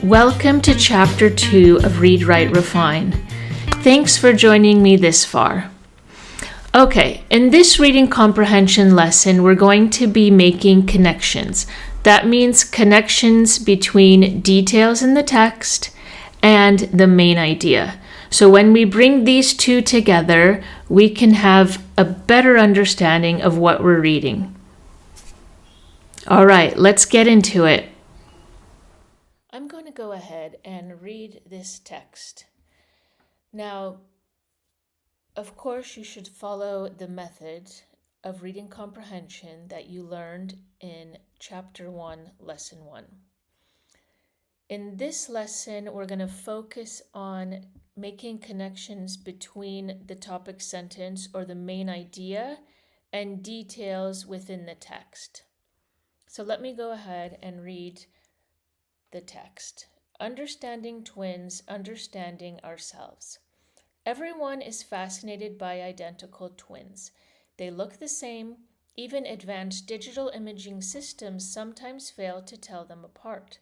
Welcome to Chapter 2 of Read, Write, Refine. Thanks for joining me this far. Okay, in this reading comprehension lesson, we're going to be making connections. That means connections between details in the text and the main idea. So when we bring these two together, we can have a better understanding of what we're reading. All right, let's get into it. I'm going to go ahead and read this text. Now, of course, you should follow the method of reading comprehension that you learned in Chapter 1, Lesson 1. In this lesson, we're going to focus on making connections between the topic sentence or the main idea and details within the text. So let me go ahead and read the text. Understanding twins, understanding ourselves. Everyone is fascinated by identical twins. They look the same. Even advanced digital imaging systems sometimes fail to tell them apart.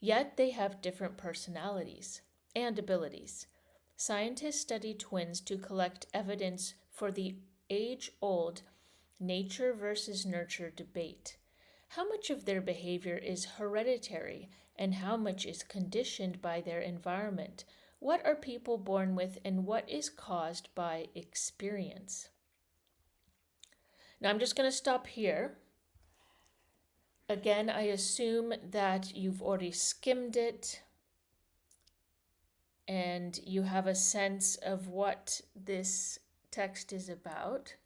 Yet they have different personalities and abilities. Scientists study twins to collect evidence for the age-old nature versus nurture debate. How much of their behavior is hereditary and how much is conditioned by their environment? What are people born with and what is caused by experience? Now I'm just going to stop here. Again, I assume that you've already skimmed it and you have a sense of what this text is about.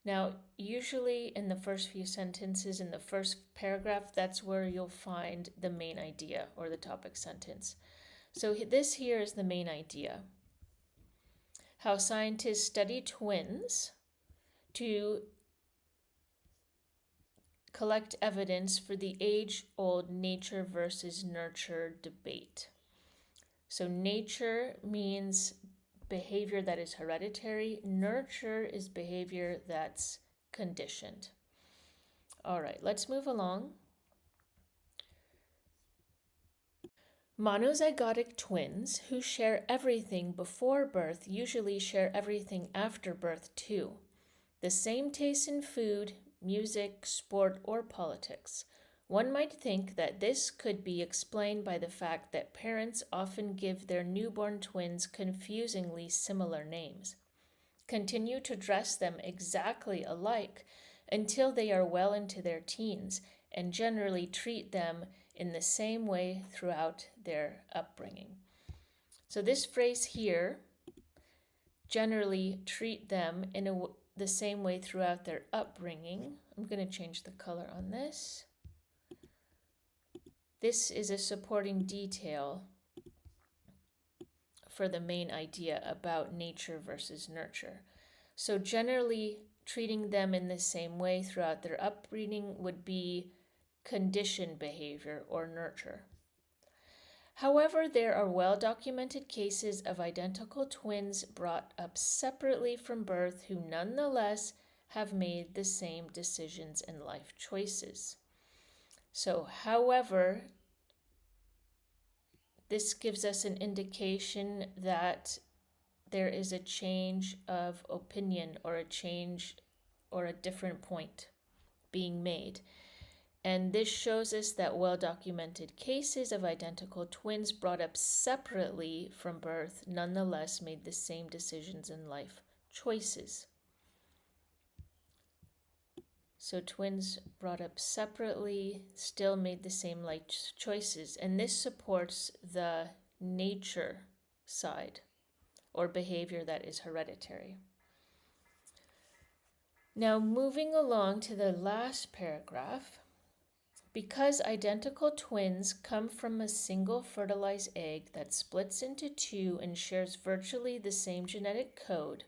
Now, usually in the first few sentences, in the first paragraph, that's where you'll find the main idea or the topic sentence. So this here is the main idea. How scientists study twins to collect evidence for the age-old nature versus nurture debate. So nature means behavior that is hereditary. Nurture is behavior that's conditioned. All right, let's move along. Monozygotic twins who share everything before birth usually share everything after birth too. The same taste in food, music, sport, or politics. One might think that this could be explained by the fact that parents often give their newborn twins confusingly similar names, continue to dress them exactly alike until they are well into their teens, and generally treat them in the same way throughout their upbringing. So this phrase here, generally treat them in the same way throughout their upbringing. I'm going to change the color on this. This is a supporting detail for the main idea about nature versus nurture. So generally treating them in the same way throughout their upbringing would be conditioned behavior or nurture. However, there are well-documented cases of identical twins brought up separately from birth who nonetheless have made the same decisions and life choices. So, however, this gives us an indication that there is a change of opinion or a change or a different point being made. And this shows us that well-documented cases of identical twins brought up separately from birth nonetheless made the same decisions in life choices. So twins brought up separately still made the same life choices. And this supports the nature side or behavior that is hereditary. Now moving along to the last paragraph. Because identical twins come from a single fertilized egg that splits into two and shares virtually the same genetic code,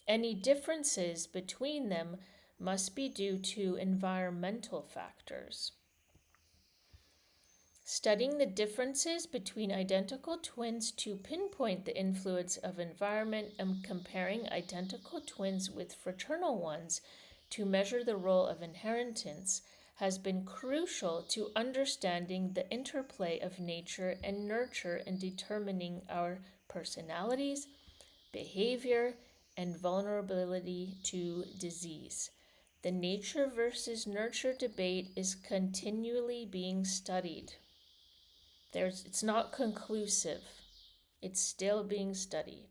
any differences between them must be due to environmental factors. Studying the differences between identical twins to pinpoint the influence of environment and comparing identical twins with fraternal ones to measure the role of inheritance has been crucial to understanding the interplay of nature and nurture in determining our personalities, behavior, and vulnerability to disease. The nature versus nurture debate is continually being studied. It's not conclusive. It's still being studied.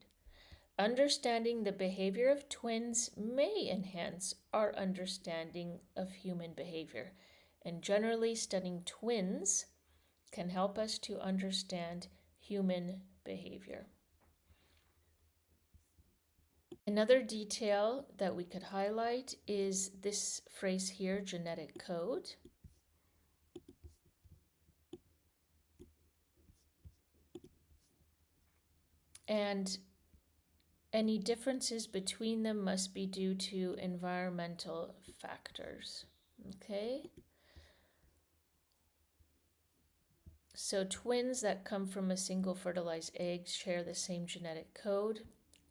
Understanding the behavior of twins may enhance our understanding of human behavior, and generally studying twins can help us to understand human behavior. Another detail that we could highlight is this phrase here, genetic code. And any differences between them must be due to environmental factors. Okay? So twins that come from a single fertilized egg share the same genetic code,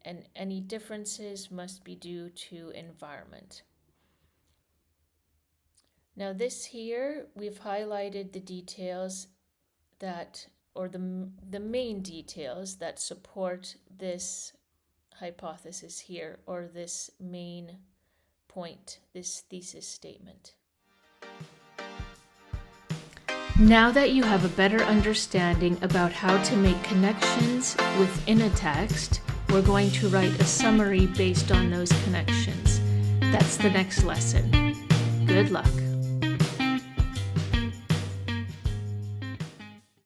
and any differences must be due to environment. Now this here, we've highlighted the details that, or the main details that support this hypothesis here, or this main point, this thesis statement. Now that you have a better understanding about how to make connections within a text, we're going to write a summary based on those connections. That's the next lesson. Good luck.